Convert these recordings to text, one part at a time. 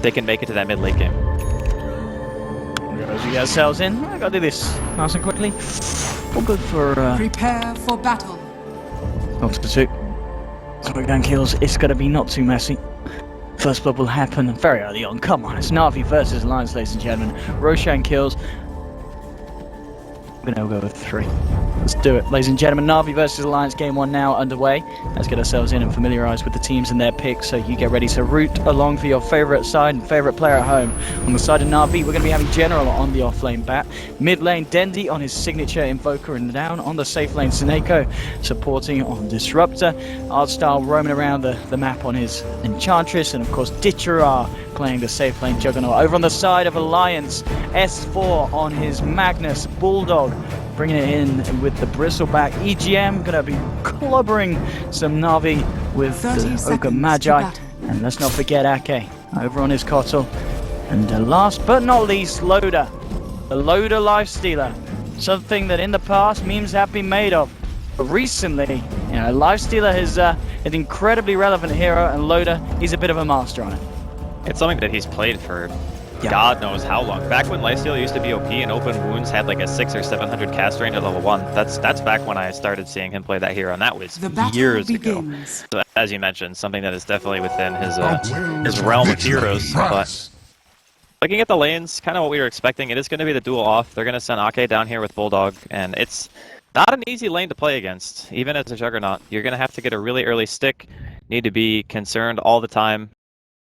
they can make it to that mid late game. As we get ourselves in, I gotta do this nice and quickly. All good for prepare for battle. Not for two. So we're going kills. It's gonna be not too messy. First blood will happen very early on. Come on, it's Na'Vi versus Alliance, ladies and gentlemen. Roshan kills. We're gonna go with 3. Let's do it, ladies and gentlemen. Na'Vi versus Alliance game 1 now underway. Let's get ourselves in and familiarise with the teams and their picks, so you get ready to root along for your favourite side and favourite player at home. On the side of Na'Vi, we're going to be having General on the off-lane bat, mid lane Dendi on his signature Invoker, and down on the safe lane Seneko supporting on Disruptor. Artstyle roaming around the map on his Enchantress, and of course Ditcherar playing the safe lane Juggernaut. Over on the side of Alliance, S4 on his Magnus Bulldog, bringing it in with the Bristleback. EGM gonna be clobbering some Na'Vi with the Ogre Magi. And let's not forget Ake over on his Kotal. And last but not least, Loda. The Loda Lifestealer. Something that in the past memes have been made of. But recently, you know, Lifestealer is an incredibly relevant hero, and Loda, he's a bit of a master on it. It's something that he's played for God knows how long. Back when Lifestealer used to be OP and Open Wounds had like a 600 or 700 cast range at level 1. That's back when I started seeing him play that hero, and that was years ago. So as you mentioned, something that is definitely within his realm of heroes. But looking at the lanes, kind of what we were expecting, it is going to be the duel off. They're going to send Ake down here with Bulldog, and it's not an easy lane to play against, even as a Juggernaut. You're going to have to get a really early stick, need to be concerned all the time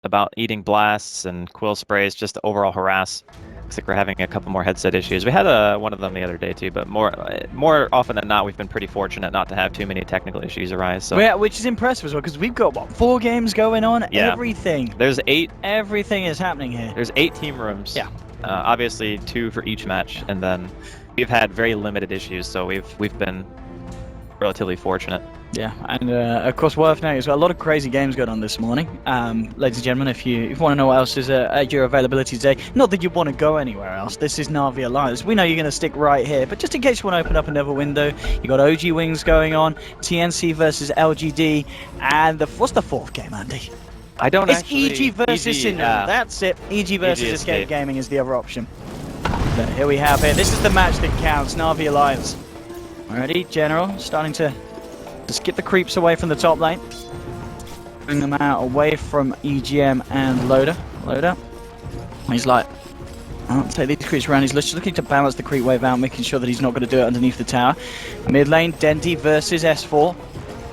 about eating blasts and quill sprays just to overall harass. Looks like we're having a couple more headset issues. We had one of them the other day too, but more often than not, we've been pretty fortunate not to have too many technical issues arise. So yeah, which is impressive as well, because we've got what, 4 games going on. Yeah. Everything. There's 8. Everything is happening here. There's 8 team rooms. Yeah. Obviously 2 for each match, and then we've had very limited issues, so we've been relatively fortunate. Yeah, and of course worth noting as well, a lot of crazy games going on this morning. Ladies and gentlemen, if you want to know what else is at your availability today, not that you want to go anywhere else, this is Na'Vi Alliance. We know you're going to stick right here, but just in case you want to open up another window, you got OG Wings going on, TNC versus LGD, and what's the 4th game, Andy? I don't it's actually... EG versus Syndrome. That's it. EG versus Escape Gaming is the other option. But here we have it. This is the match that counts, Na'Vi Alliance. Already, General starting to just get the creeps away from the top lane. Bring them out away from EGM and Loda. He's like, I'll take these creeps around. He's just looking to balance the creep wave out, making sure that he's not going to do it underneath the tower. Mid lane, Dendi versus S4.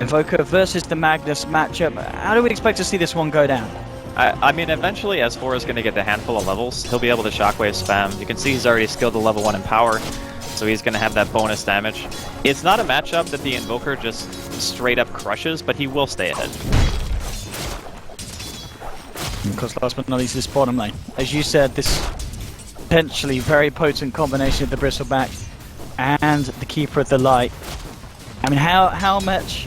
Invoker versus the Magnus matchup. How do we expect to see this one go down? I mean, eventually S4 is going to get a handful of levels. He'll be able to shockwave spam. You can see he's already skilled to level 1 in power, so he's going to have that bonus damage. It's not a matchup that the Invoker just straight up crushes, but he will stay ahead. Of course, last but not least, this bottom lane. As you said, this potentially very potent combination of the Bristleback and the Keeper of the Light. I mean, how much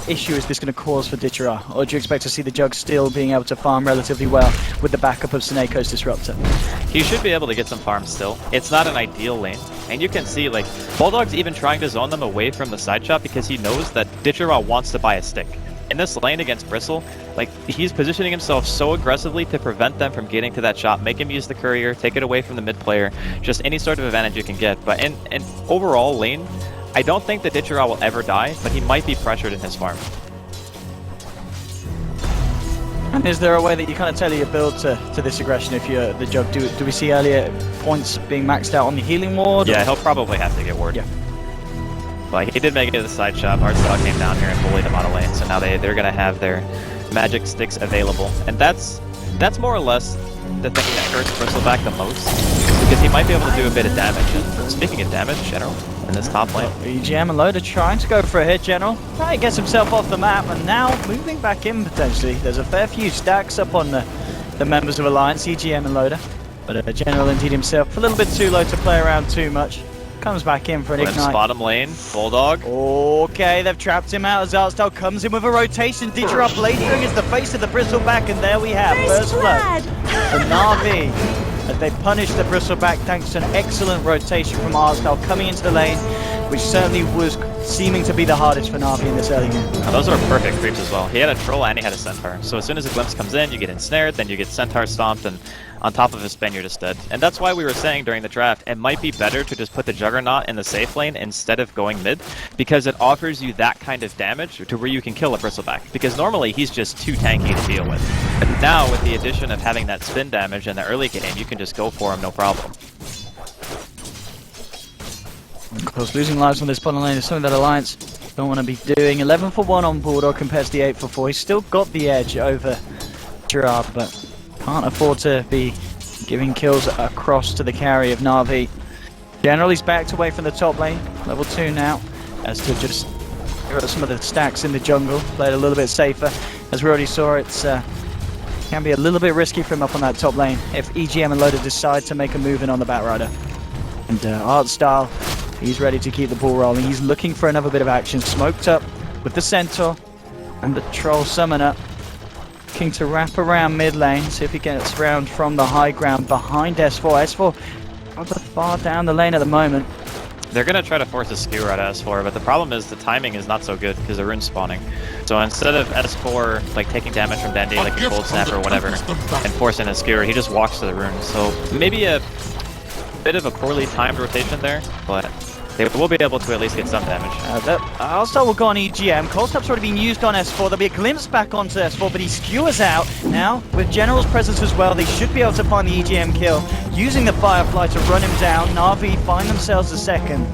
issue is this going to cause for Ditcherar? Or do you expect to see the Jug still being able to farm relatively well with the backup of Seneco's Disruptor? He should be able to get some farm still. It's not an ideal lane. And you can see, like, Bulldog's even trying to zone them away from the side shot because he knows that Ditcherar wants to buy a stick. In this lane against Bristle, like, he's positioning himself so aggressively to prevent them from getting to that shot, make him use the courier, take it away from the mid player, just any sort of advantage you can get. But in overall lane, I don't think that Ditcherar will ever die, but he might be pressured in his farm. And is there a way that you kind of tailor your build to this aggression if you're the Jug? Do we see earlier points being maxed out on the healing ward? Yeah, he'll probably have to get ward. Yeah. But he did make it to the side shop. Artstyle came down here and bullied him out of lane, so now they're going to have their magic sticks available. And that's more or less the thing that hurts Bristleback the most, because he might be able to do a bit of damage. And speaking of damage, General, in this top lane. EGM and Loda trying to go for a hit, General. He gets himself off the map, and now moving back in potentially. There's a fair few stacks up on the members of Alliance, EGM and Loda. But General indeed himself, a little bit too low to play around too much. Comes back in for an ignite. Bottom lane, Bulldog. Okay, they've trapped him out as Artstyle comes in with a rotation. Ditcherar blading is the face of the Bristleback, and there we have first blood for Na'Vi. as they punish the bristleback thanks to an excellent rotation from Artstyle coming into the lane, which certainly was seeming to be the hardest for Na'Vi in this early game. Now, those are perfect creeps as well. He had a troll and he had a centaur. So as soon as a glimpse comes in, you get ensnared, then you get centaur stomped, and on top of his spin, you're just dead. And that's why we were saying during the draft, it might be better to just put the Juggernaut in the safe lane instead of going mid, because it offers you that kind of damage to where you can kill a bristleback. Because normally he's just too tanky to deal with. But now with the addition of having that spin damage in the early game, you can just go for him, no problem. Of course, losing lives on this bottom lane is something that Alliance don't want to be doing. 11 for 1 on Bulldog compared to the 8 for 4. He's still got the edge over Girard, but can't afford to be giving kills across to the carry of Na'Vi. Generally, he's backed away from the top lane, level 2 now, as to just get some of the stacks in the jungle, play it a little bit safer. As we already saw, it's can be a little bit risky for him up on that top lane if EGM and Loda decide to make a move in on the Batrider. And Artstyle, he's ready to keep the ball rolling. He's looking for another bit of action, smoked up with the Centaur and the Troll Summoner. Looking to wrap around mid lane, see if he gets round from the high ground behind S4. S4 rather far down the lane at the moment. They're going to try to force a skewer out of S4, but the problem is the timing is not so good because the rune's spawning. So instead of S4 like taking damage from Dandy like a cold snap or whatever and forcing a skewer, he just walks to the rune. So maybe a bit of a poorly timed rotation there, but they will be able to at least get some damage. Artstyle will go on EGM. Cold Snap's already been used on S4. There'll be a glimpse back onto S4, but he skewers out. Now, with General's presence as well, they should be able to find the EGM kill. Using the Firefly to run him down, Na'Vi find themselves a second.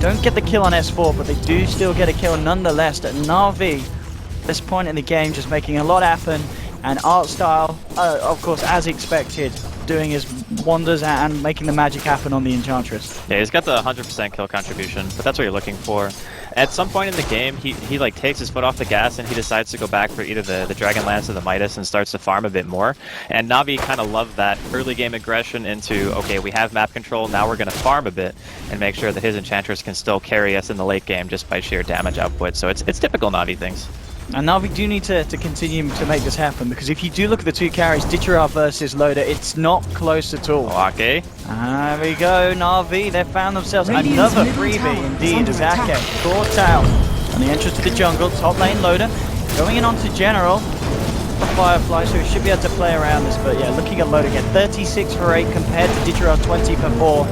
Don't get the kill on S4, but they do still get a kill nonetheless. Na'Vi, at this point in the game, just making a lot happen. And Artstyle, of course, as expected, doing his wonders and making the magic happen on the Enchantress. Yeah, he's got the 100% kill contribution, but that's what you're looking for. At some point in the game, he like takes his foot off the gas and he decides to go back for either the Dragon Lance or the Midas and starts to farm a bit more. And Na'Vi kind of love that early game aggression into, okay, we have map control, now we're going to farm a bit and make sure that his Enchantress can still carry us in the late game just by sheer damage output. So it's typical Na'Vi things. And Na'Vi do need to continue to make this happen, because if you do look at the two carries, Ditchara versus Loda, it's not close at all. Okay. There we go, Na'Vi, they've found themselves another freebie indeed, as Ake caught out on the entrance to the jungle. Top lane Loda going in onto General. The Firefly, so he should be able to play around this, but yeah, looking at Loda again, 36 for 8 compared to Ditchara 20 for 4.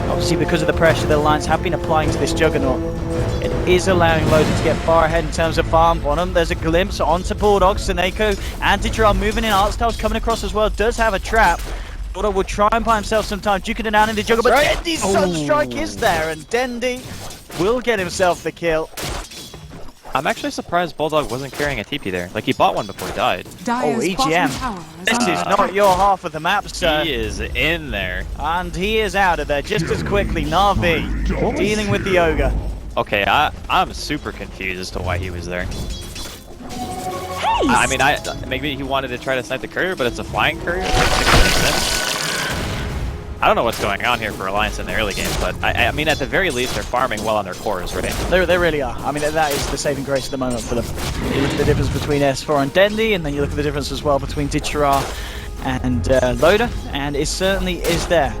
Obviously, because of the pressure the Alliance have been applying to this Juggernaut, it is allowing Loda to get far ahead in terms of farm. Bottom, there's a glimpse onto Bulldog, Seneko and Ditchara moving in. Artstyle's coming across as well, does have a trap. Loda will try and buy himself some time, duking it down in the jungle, but Dendy's Sunstrike is there, and Dendy will get himself the kill. I'm actually surprised Bulldog wasn't carrying a TP there. Like, he bought one before he died. EGM. This is not your half of the map, sir. He is in there. And he is out of there just as quickly. Na'Vi dealing with the Ogre. Okay, I'm super confused as to why he was there. Hey! I mean, maybe he wanted to try to snipe the courier, but it's a flying courier. It's like 6 minutes in. I don't know what's going on here for Alliance in the early game, but I mean, at the very least, they're farming well on their cores, right? They really are. I mean, that is the saving grace at the moment for them. You look at the difference between S4 and Dendy, and then you look at the difference as well between Ditchara and Loda, and it certainly is there.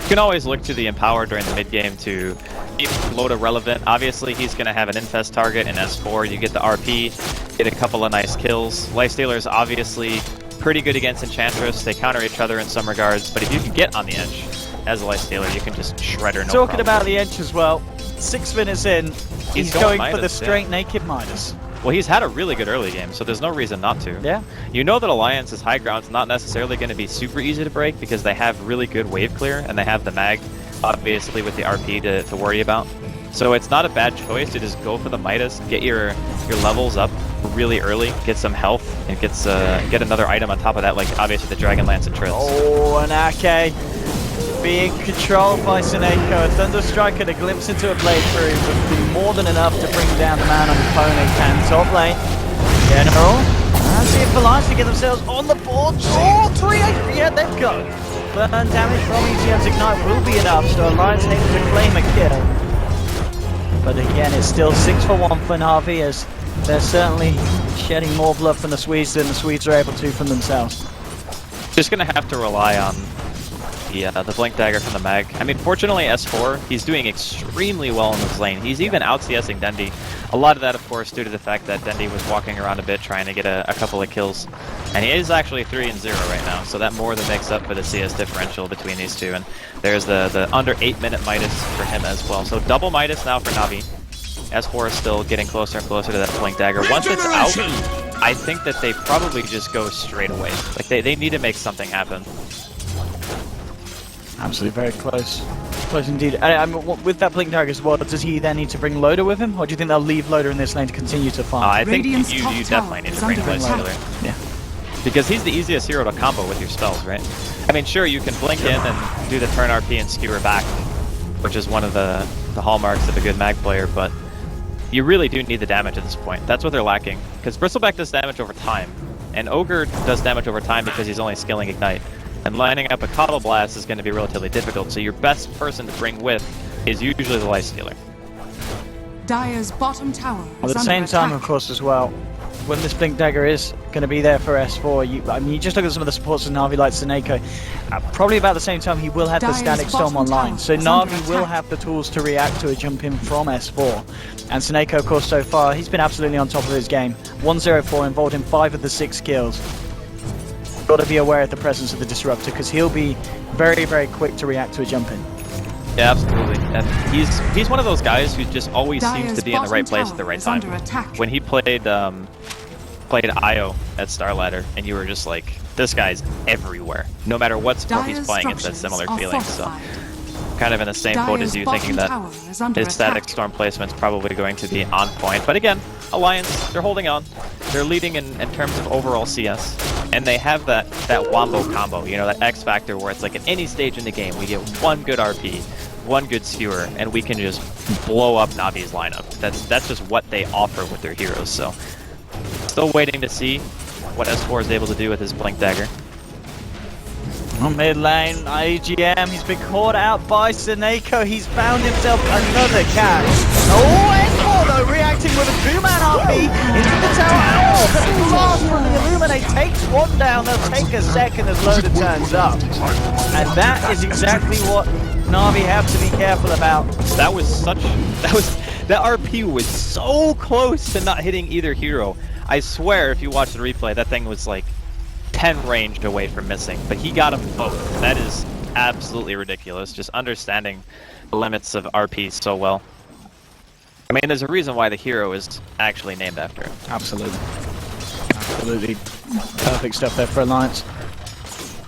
You can always look to the Empower during the mid-game to keep Loda relevant. Obviously, he's going to have an infest target in S4. You get the RP, get a couple of nice kills. Lifestealer is obviously pretty good against Enchantress. They counter each other in some regards, but if you can get on the edge as a Lifestealer, you can just shred her no Talking problem. about the edge as well, 6 minutes in, he's going for the straight naked Midas. Well, he's had a really good early game, so there's no reason not to. Yeah. You know that Alliance's high ground's not necessarily going to be super easy to break because they have really good wave clear, and they have the mag, obviously, with the RP to worry about. So it's not a bad choice to just go for the Midas, get your levels up really early, get some health, and get another item on top of that, like obviously the Dragon Lance and Trills. Oh, and Ake being controlled by Seneko. A Thunder Strike and a glimpse into a blade through would be more than enough to bring down the man on the opponent. And top lane, General. And see if Alliance to get themselves on the board. Oh, 3 HP, yeah, they've got it. Burn damage from EGM's Ignite will be enough, so Alliance able to claim a kill. But again, it's still 6 for 1 for Na'Vi as they're certainly shedding more blood from the Swedes than the Swedes are able to from themselves. Just gonna have to rely on the Blink Dagger from the Mag. I mean, fortunately, S4, he's doing extremely well in this lane. He's even out-CSing Dendi. A lot of that, of course, due to the fact that Dendi was walking around a bit trying to get a couple of kills. And he is actually 3-0 right now, so that more than makes up for the CS differential between these two. And there's the under 8-minute Midas for him as well. So double Midas now for Navi. S4 is still getting closer and closer to that Blink Dagger. Once it's out, I think that they probably just go straight away. Like, they need to make something happen. Absolutely very close. Close indeed. I mean, with that Blink Dagger as well, does he then need to bring Loda with him? Or do you think they'll leave Loda in this lane to continue to farm? I think you definitely need to bring Lifestealer. Yeah. Because he's the easiest hero to combo with your spells, right? I mean, sure, you can blink in and do the turn RP and skewer back, which is one of the hallmarks of a good mag player, but you really do need the damage at this point. That's what they're lacking. Because Bristleback does damage over time, and Ogre does damage over time because he's only skilling Ignite. And lining up a Coddle Blast is going to be relatively difficult, so your best person to bring with is usually the Lifestealer. Dire's bottom tower At the same time, of course, as well, when this Blink Dagger is going to be there for S4, I mean, you just look at some of the supports of Na'Vi like Seneko. Probably about the same time, he will have the Static Storm online, so Na'Vi will have the tools to react to a jump in from S4. And Seneko, of course, so far, he's been absolutely on top of his game. 1-0-4, involved in 5 of the 6 kills. Got to be aware of the presence of the Disruptor, because he'll be very, very quick to react to a jump in. Yeah, absolutely. And he's one of those guys who just always seems to be in the right place at the right time. When he played IO at Starladder, and you were just like, this guy's everywhere. No matter what sport he's playing, it's that similar feeling. So, kind of in the same boat as you, thinking that his Static Storm placement's probably going to be on point. But again, Alliance, they're holding on. They're leading in terms of overall CS. And they have that wombo combo, you know, that X factor where it's like at any stage in the game, we get one good RP, one good skewer, and we can just blow up Navi's lineup. That's just what they offer with their heroes. So, still waiting to see what S4 is able to do with his Blink Dagger. On mid lane, AGM, he's been caught out by Seneko. He's found himself another catch. Oh, S4 though, reacting with a 2-man RP into the tower. Oh, the blast from the Illuminate takes one down. They'll take a second as Loda turns up. And that is exactly what Na'Vi have to be careful about. That RP was so close to not hitting either hero. I swear, if you watch the replay, that thing was like 10 ranged away from missing, but he got them both. That is absolutely ridiculous, just understanding the limits of RP so well. I mean, there's a reason why the hero is actually named after him. Absolutely. Absolutely perfect stuff there for Alliance.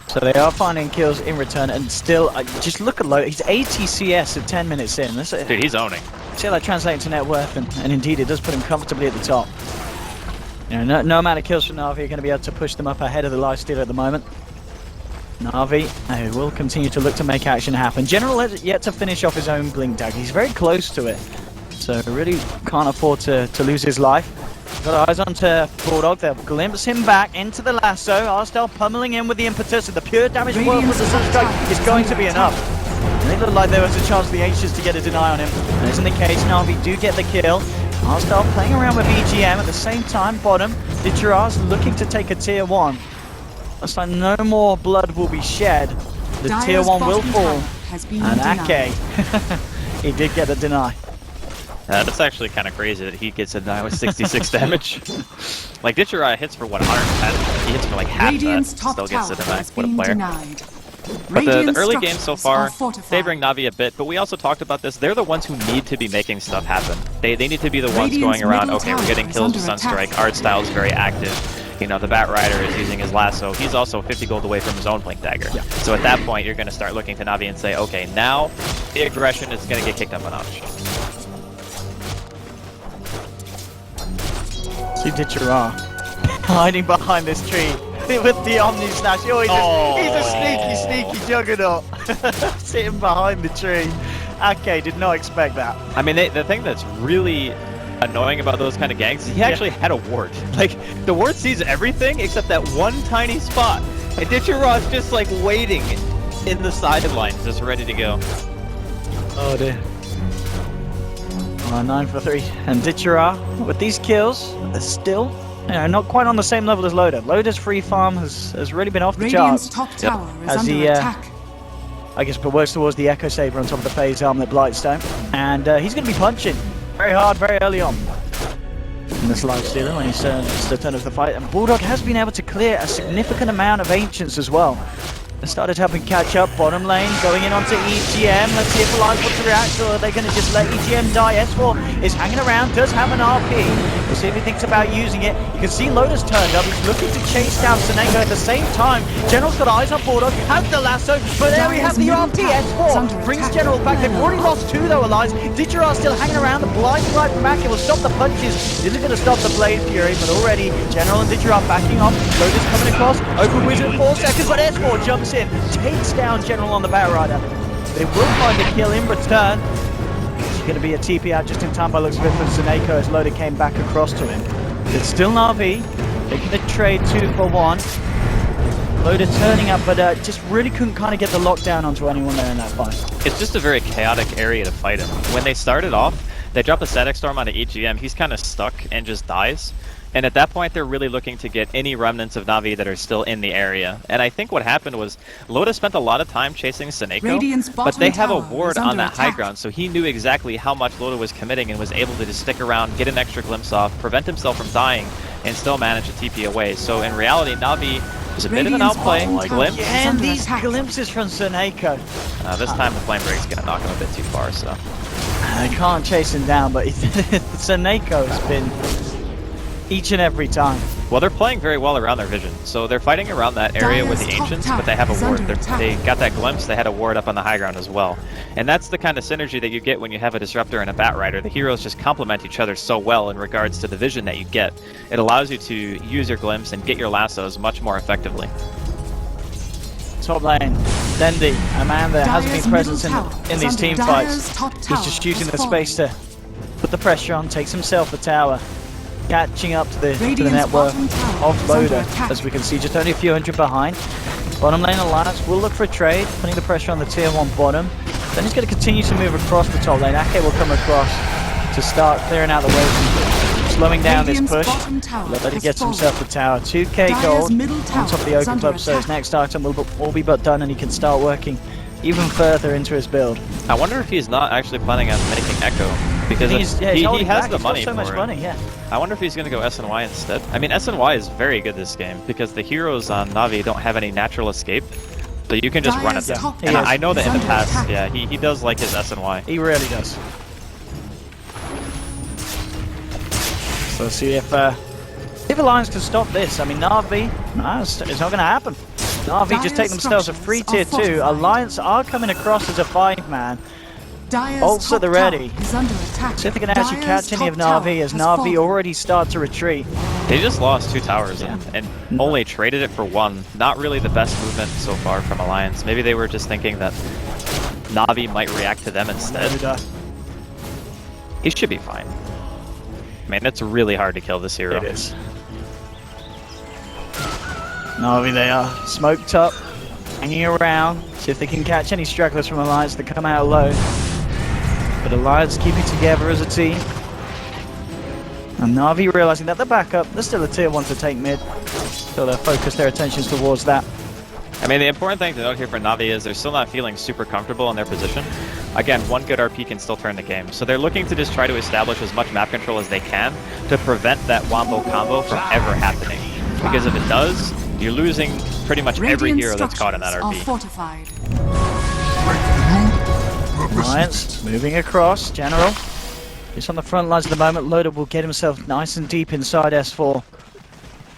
So they are finding kills in return, and still, just look at Loda. He's 80 CS at 10 minutes in. Dude, he's owning. See how that translates to net worth, and indeed it does put him comfortably at the top. You know, no amount of kills from Na'Vi are going to be able to push them up ahead of the Lifestealer at the moment. Na'Vi will continue to look to make action happen. General has yet to finish off his own Blink Dagger. He's very close to it, so really can't afford to lose his life. Got eyes onto Bulldog. They'll glimpse him back into the lasso. Arstel pummeling in with the impetus, and the pure damage work with the Sunstrike is going to be enough. And it looked like there was a chance for the H's to get a deny on him. That isn't the case. Na'Vi do get the kill. Arstel playing around with EGM at the same time. Bottom, Ditcheraz looking to take a tier 1. Looks like no more blood will be shed. The tier 1 will fall. And Ake, he did get a deny. That's actually kind of crazy that he gets a deny with 66 damage. Like, Ditcheraz hits for what, 110? He hits for like half that, still gets a deny. What a player. But the early game so far, favoring Na'Vi a bit, but we also talked about this, they're the ones who need to be making stuff happen. They need to be the ones going around, okay, we're getting kills with Sunstrike, Art Style is very active. You know, the Bat Rider is using his lasso. He's also 50 gold away from his own Blink Dagger. Yeah. So at that point, you're going to start looking to Na'Vi and say, okay, now the aggression is going to get kicked up a notch. See Ditcheraz hiding behind this tree with the Omni Slash. Oh, he's a sneaky juggernaut sitting behind the tree. Ake did not expect that. I mean, the thing that's really annoying about those kind of gangs is he actually had a ward. Like, the ward sees everything except that one tiny spot. And Ditcheraz just like waiting in the sidelines, just ready to go. Oh dear. 9 for 3. And VINCERE, with these kills, they're still not quite on the same level as Loda. Loda's free farm has really been off the Radiant's charts. top tower is As under he, attack. I guess, but works towards the Echo Saber on top of the phase arm that Blightstone. And he's going to be punching very hard, very early on. In this Lifestealer when he's the turn of the fight. And Bulldog has been able to clear a significant amount of Ancients as well. They started helping catch up. Bottom lane going in onto EGM. Let's see if Alliance wants to react, or are they going to just let EGM die? S4 is hanging around, does have an RP. We'll see if he thinks about using it. You can see Loda's turned up. He's looking to chase down Seneko at the same time. General's got eyes on Bulldog, has the lasso, but there we have the RP. S4 brings General back. They've already lost 2 though, Alliance. VINCERE still hanging around. The blind slide from back. It will stop the punches. Isn't going to stop the Blade Fury, but already General and VINCERE backing off. Loda's coming across. Open Wizard 4 seconds, but S4 jumps in. Takes down General on the Bat Rider. They will find a kill in return. It's going to be a TP out just in time by looks of it from Seneko as Loda came back across to him. It's still Na'Vi. They're going to trade 2 for 1. Loda turning up, but just really couldn't kind of get the lockdown onto anyone there in that fight. It's just a very chaotic area to fight in. When they started off, they drop a Static Storm onto EGM. He's kind of stuck and just dies. And at that point, they're really looking to get any remnants of Na'Vi that are still in the area. And I think what happened was Loda spent a lot of time chasing Seneko, but they have a ward on that high ground, so he knew exactly how much Loda was committing and was able to just stick around, get an extra glimpse off, prevent himself from dying, and still manage to TP away. So in reality, Na'Vi was a bit of an outplay, glimpse. And these glimpses from Seneko. This time the Flame Break's going to knock him a bit too far, so... I can't chase him down, but Seneko has been each and every time. Well, they're playing very well around their vision. So they're fighting around that area with the Ancients, but they have a ward. They got that glimpse, they had a ward up on the high ground as well. And that's the kind of synergy that you get when you have a Disruptor and a Bat Rider. The heroes just complement each other so well in regards to the vision that you get. It allows you to use your glimpse and get your lassos much more effectively. Top lane, Dendi, a man that hasn't been present in these team fights. He's just using the space to put the pressure on, takes himself the tower. Catching up to the net worth of Loda, as we can see, just only a few hundred behind. Bottom lane Alliance will look for a trade, putting the pressure on the tier 1 bottom. Then he's going to continue to move across the top lane. Ake will come across to start clearing out the way, slowing down this push. Loda gets himself the tower. 2k gold on top of the Oaken Club, so his next item will all be but done, and he can start working even further into his build. I wonder if he's not actually planning on making Echo, because he has the money for it. I wonder if he's going to go SNY instead. I mean, SNY is very good this game, because the heroes on Na'Vi don't have any natural escape, so you can just run at them. And I know that in the past, yeah, he does like his SNY. He really does. So let's see if Alliance can stop this. I mean, Na'Vi, it's not going to happen. Na'Vi just take themselves a free tier 2. Alliance are coming across as a 5-man. Ults at the ready. See if they can actually catch any of Na'Vi, as Na'Vi already start to retreat. They just lost 2 towers and only traded it for 1. Not really the best movement so far from Alliance. Maybe they were just thinking that Na'Vi might react to them instead. He should be fine. Man, it's really hard to kill this hero. It is. Na'Vi, they are smoked up, hanging around, see if they can catch any stragglers from Alliance that come out low. But Alliance keeping together as a team. And Na'Vi realizing that they're back up, they're still a tier 1 to take mid. So they'll focus their attentions towards that. I mean, the important thing to note here for Na'Vi is they're still not feeling super comfortable in their position. Again, 1 good RP can still turn the game. So they're looking to just try to establish as much map control as they can to prevent that Wombo combo from ever happening. Because if it does, you're losing pretty much every hero that's caught in that RP. Alliance moving across. General, he's on the front lines at the moment. Loda will get himself nice and deep inside S4.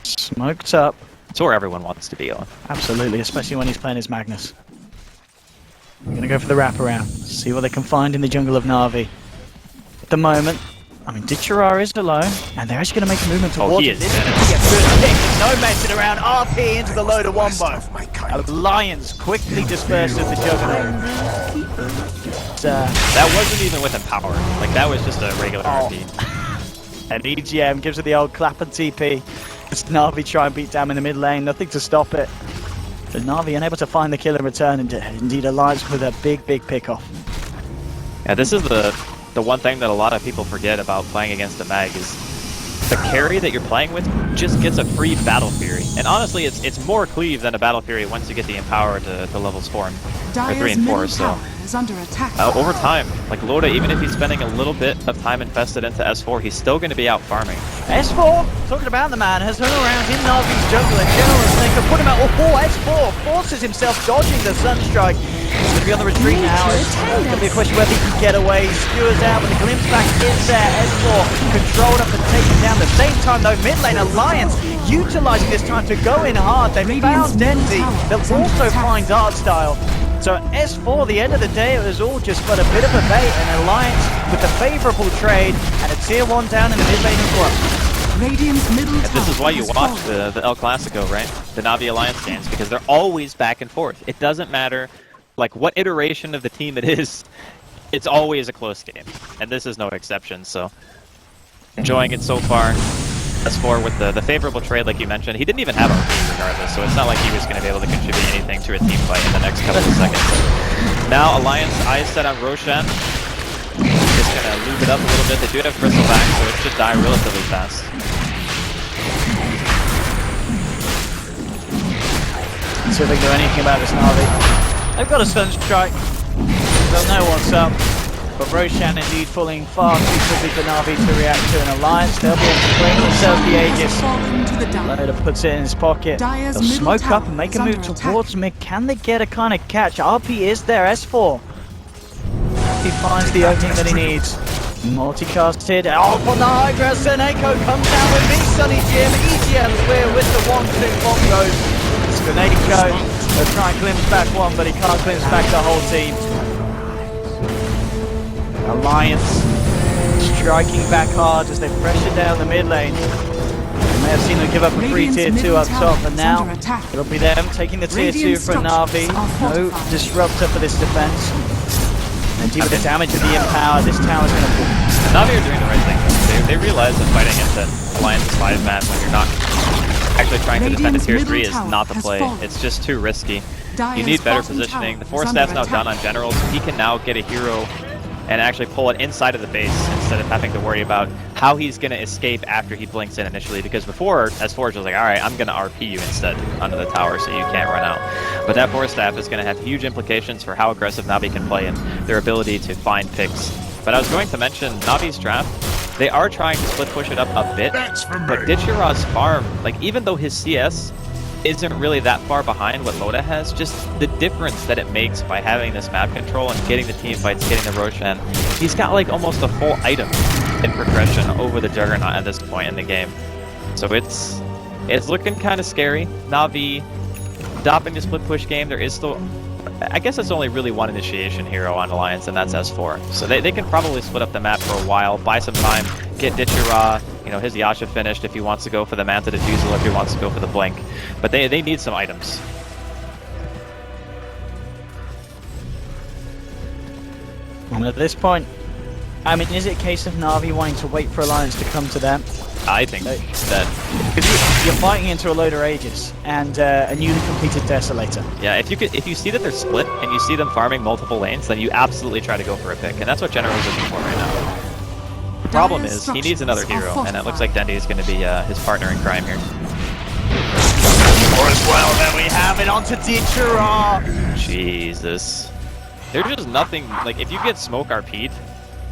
Smoked up. It's where everyone wants to be on. Absolutely, especially when he's playing his Magnus. We're going to go for the wraparound. See what they can find in the jungle of Na'Vi. At the moment, I mean, VINCERE is alone, and they're actually going to make a movement towards it. No messing around. RP into the Loda Wombo. Alliance quickly dispersed of the Juggernaut. That wasn't even with Empower. Like, that was just a regular RP. And EGM gives it the old clap and TP. As Na'Vi try and beat down in the mid lane, nothing to stop it. But Na'Vi unable to find the kill in return, and indeed Alliance with a big pick off. Yeah, this is the the one thing that a lot of people forget about playing against a mag is the carry that you're playing with just gets a free Battle Fury. And honestly, it's more cleave than a Battle Fury once you get the Empower to levels 4 or 3 and 4. So under attack. over time, like Loda, even if he's spending a little bit of time invested into S4, he's still going to be out farming. S4, talking about the man, has hung around in Navi's jungle and General Snaker put him out. Oh, S4 forces himself dodging the Sunstrike. He's going to be on the retreat now. It's going to be a question whether he can get away. Skewers out, but the glimpse back is there. S4 controlled up and taken down. At the same time, though, mid lane Alliance utilizing this time to go in hard. They found Denzi. They'll also find Artstyle. So S4, the end of the day, it was all just but a bit of a bait, and Alliance with a favourable trade and a tier 1 down in the mid lane as well. Radiant's middle And this is why you tower watch the El Clasico, right? The Navi Alliance games, because they're always back and forth. It doesn't matter like what iteration of the team it is, it's always a close game. And this is no exception, so enjoying it so far. S4 with the favorable trade, like you mentioned. He didn't even have RP regardless, so it's not like he was going to be able to contribute anything to a team fight in the next couple of seconds. Now Alliance eyes set on Roshan. Just going to lube it up a little bit. They do have Crystal back, so it should die relatively fast. Let's see if they can do anything about this Navi. They've got a Sunstrike. They'll know what's up. But Roshan indeed falling far too quickly for Navi to react to an Alliance. They'll be able to claim themselves the Aegis. Loda puts it in his pocket. They'll smoke up and make a move towards mid. Can they get a kind of catch? RP is there, S4. He finds the opening that he needs. Multicasted. Oh, on the high ground, Seneko comes down with me, Sunny Jim. EGL clear with the 1-2 combos. It's Seneko. They'll try and glimpse back one, but he can't glimpse back the whole team. Alliance striking back hard as they pressure down the mid lane. You may have seen them give up a free tier 2 up top, and now it'll be them taking the tier 2 from Navi. No disruptor for this defense. And due to the damage of the Empower, this tower's going to fall. Navi are doing the right thing. They realize that fighting against Alliance's 5-man when you're not actually trying to defend a tier 3 is not the play. It's just too risky. You need better positioning. The 4-staff's now down on General, so he can now get a hero and actually pull it inside of the base instead of having to worry about how he's going to escape after he blinks in initially, because before, S4 was like, alright, I'm going to RP you instead onto the tower so you can't run out. But that 4-staff is going to have huge implications for how aggressive Navi can play and their ability to find picks. But I was going to mention Navi's draft, they are trying to split push it up a bit, but Ditchira's farm, like even though his CS isn't really that far behind what Loda has, just the difference that it makes by having this map control and getting the team fights, getting the Roshan. He's got like almost a full item in progression over the Juggernaut at this point in the game. So it's looking kind of scary. Navi adopting the split push game, there is still, I guess it's only really one initiation hero on Alliance, and that's S4. So they can probably split up the map for a while, buy some time, get Ditchira, you know, his Yasha finished if he wants to go for the Manta Diffusal, if he wants to go for the Blink. But they need some items. And at this point, I mean, is it a case of Navi wanting to wait for Alliance to come to them? I think that... Because you're fighting into a Loda Aegis and a newly completed Desolator. Yeah, if you see that they're split and you see them farming multiple lanes, then you absolutely try to go for a pick, and that's what General is looking for right now. The problem is, he needs another hero, and it looks like Dendi is going to be his partner in crime here. Or as well, then we have it onto Ditchira! Jesus. There's just nothing, like, if you get smoke RP'd,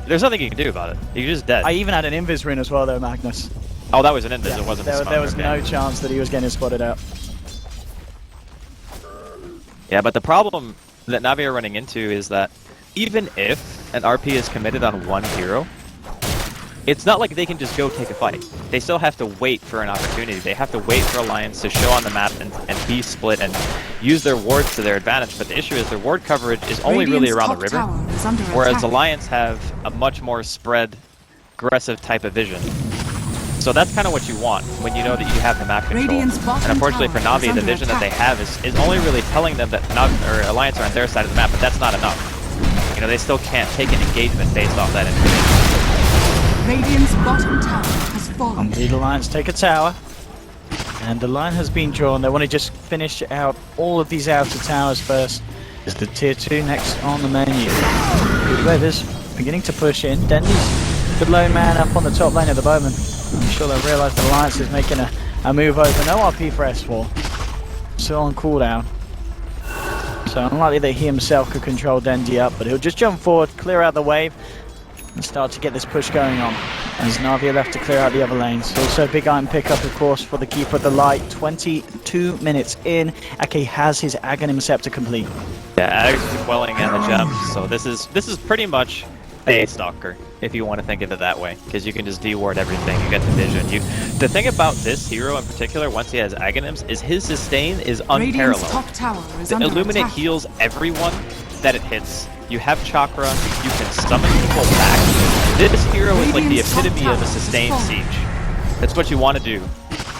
there's nothing you can do about it. You're just dead. I even had an Invis rune as well, though, Magnus. Oh, that was an Invis, it wasn't the smoke. There was no chance that he was getting spotted out. Yeah, but the problem that Navi are running into is that even if an RP is committed on one hero, it's not like they can just go take a fight. They still have to wait for an opportunity. They have to wait for Alliance to show on the map and be split and use their wards to their advantage. But the issue is their ward coverage is only really around the river, whereas Alliance have a much more spread, aggressive type of vision. So that's kind of what you want when you know that you have the map control. And unfortunately for Navi, the vision that they have is only really telling them that Alliance are on their side of the map, but that's not enough. You know, they still can't take an engagement based off that information. Radiant's bottom tower has fallen. The Alliance take a tower, and the line has been drawn. They want to just finish out all of these outer towers first. Is the tier 2 next on the menu? Good weathers. beginning to push in. Dendi's good lone man up on the top lane at the moment. I'm sure they'll realise the Alliance is making a move over. No RP for S4. Still on cooldown. So unlikely that he himself could control Dendi up, but he'll just jump forward, clear out the wave, and start to get this push going on. As Na'Vi are left to clear out the other lanes. Also big item pickup, of course, for the Keeper of the Light. 22 minutes in. Ake has his Aghanim Scepter complete. Yeah, Ag's quelling and the gems, so this is pretty much a Stalker, if you want to think of it that way, because you can just de-ward everything, you get the vision. The thing about this hero in particular, once he has Aghanims, is his sustain is unparalleled. Top tower is The under Illuminate attack. heals everyone that it hits. You have Chakra, you can summon people back. This hero is like the epitome of a sustained siege. That's what you want to do,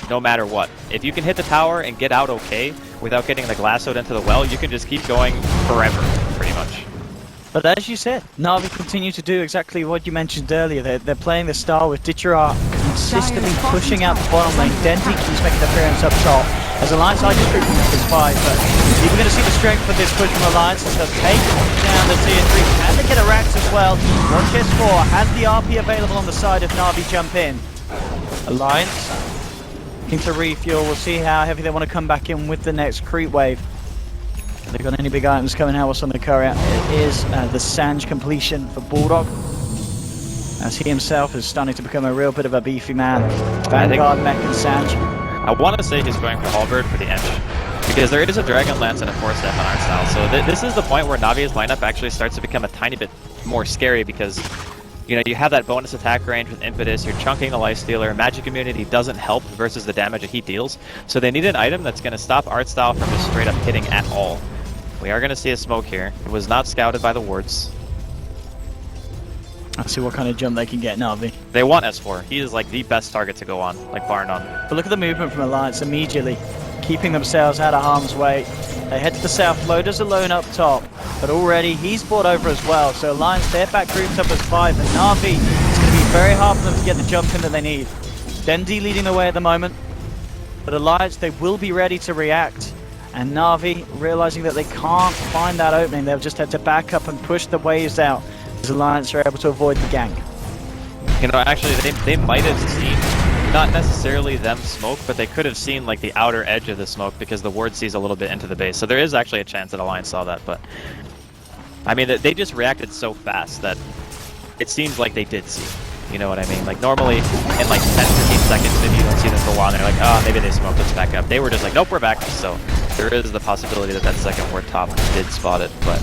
no matter what. If you can hit the tower and get out okay, without getting like lassoed into the well, you can just keep going forever, pretty much. But as you said, Na'Vi continue to do exactly what you mentioned earlier. They're playing the style with Ditchera consistently pushing out the bottom lane. Dendi keeps making an appearance up top. As Alliance are just grouping up as 5, but you're going to see the strength of this push from Alliance as they'll take down the tier 3. Can they get a Rax as well? Watch S4 has the RP available on the side if Na'Vi jump in. Alliance looking to refuel. We'll see how heavy they want to come back in with the next creep wave. Have they got any big items coming out? What's on the courier? It is the Sange completion for Bulldog, as he himself is starting to become a real bit of a beefy man. Vanguard, Mech, and Sange. I want to say he's going for Halberd for the Ench, because there is a Dragon Lance and a 4-step on our style, so this is the point where Navi's lineup actually starts to become a tiny bit more scary, because you know, you have that bonus attack range with Impetus, you're chunking the Lifestealer, Magic Immunity doesn't help versus the damage that he deals, so they need an item that's going to stop Art Style from just straight up hitting at all. We are going to see a smoke here. It was not scouted by the wards. Let's see what kind of jump they can get, Na'Vi. They want S4. He is like the best target to go on, like bar none. But look at the movement from Alliance immediately, keeping themselves out of harm's way. They head to the south, Loda's alone up top, but already he's brought over as well. So Alliance, they're back grouped up as 5, and Na'Vi, it's going to be very hard for them to get the jump in that they need. Dendi leading the way at the moment, but Alliance, they will be ready to react. And Na'Vi, realizing that they can't find that opening, they've just had to back up and push the waves out as Alliance are able to avoid the gank. You know, actually, they might have seen, not necessarily them smoke, but they could have seen like the outer edge of the smoke because the ward sees a little bit into the base. So there is actually a chance that Alliance saw that, but I mean, they just reacted so fast that it seems like they did see. You know what I mean? Like normally in like 10-15 seconds, maybe you don't see them go on. They're like, oh, maybe they smoked, let's back up. They were just like, nope, we're back. So there is the possibility that that second ward top did spot it, but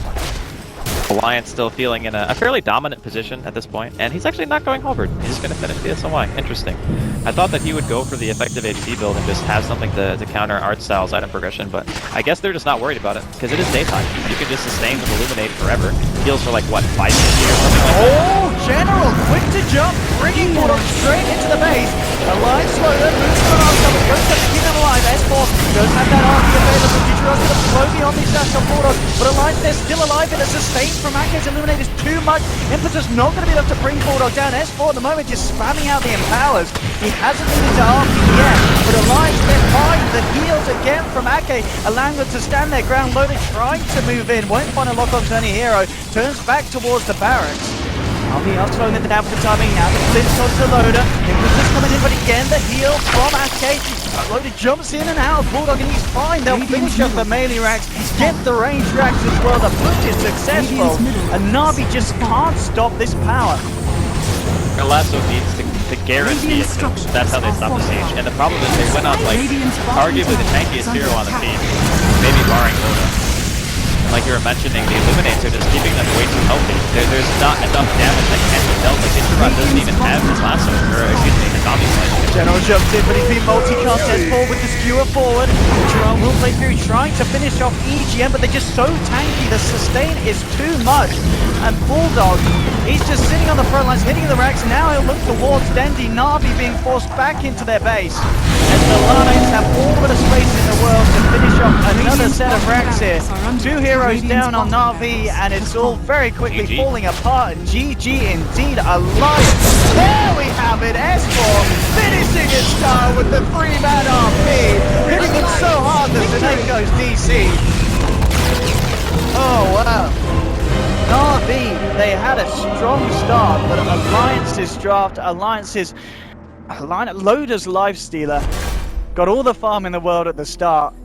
Alliance still feeling in a fairly dominant position at this point, and he's actually not going Halberd. He's just going to finish the SLY. Interesting. I thought that he would go for the effective HP build and just have something to counter Art Style's item progression, but I guess they're just not worried about it, because it is daytime. You can just sustain with Illuminate forever. Heals for like, what, 5 minutes or something like that? Oh, General, quick to jump, bringing Bulldog straight into the base. Alliance Loda moves to an arsenal, goes to keep them alive. S4 does have that RP available. Digiro's going to flow beyond these stacks on Bulldog, but Alliance, they're still alive in a sustain from Ake's Illuminate is too much. Impetus not going to be enough to bring Bulldog down. S4 at the moment just spamming out the Empowers. He hasn't needed to RP yet, but Alliance, they're fine. The heals again from Ake, allowing them to stand their ground. Loda trying to move in, won't find a lock on Tony Hero, turns back towards the barracks. RP are slowing it down for the timing now. The Flint's onto Loda. Impetus coming in, but again the heal from Ake. Loda jumps in and out. Bulldog, and he's fine. They'll finish up the melee racks, get the range racks as well. The push is successful, and Na'Vi just can't stop this power. Lasso needs to guarantee it. That's how they stop the siege. And the problem is they went on like arguably the tankiest hero on the team, maybe barring Loda. Like you were mentioning, the Illuminates are just keeping them way too healthy. There's not enough damage that can be dealt. Like Introvert doesn't even have his lasso, or excuse me, his zombie slice. General jumps in, but he's been multicast S4 with the skewer forward. Introvert will play through, trying to finish off EGM, but they're just so tanky. The sustain is too much. And Bulldog, he's just sitting on the front lines, hitting the racks. Now he'll look towards Dendi. Na'Vi being forced back into their base. As the Lions have all the space in the world to finish off another set of racks here. 2 heroes down on Na'Vi, and it's all very quickly falling apart. And GG indeed, Alliance. There we have it, S4 finishing its style with the 3-man RP, hitting them so hard that Snake goes DC. Oh wow. Na'Vi they had a strong start, but Loda's Lifestealer got all the farm in the world at the start.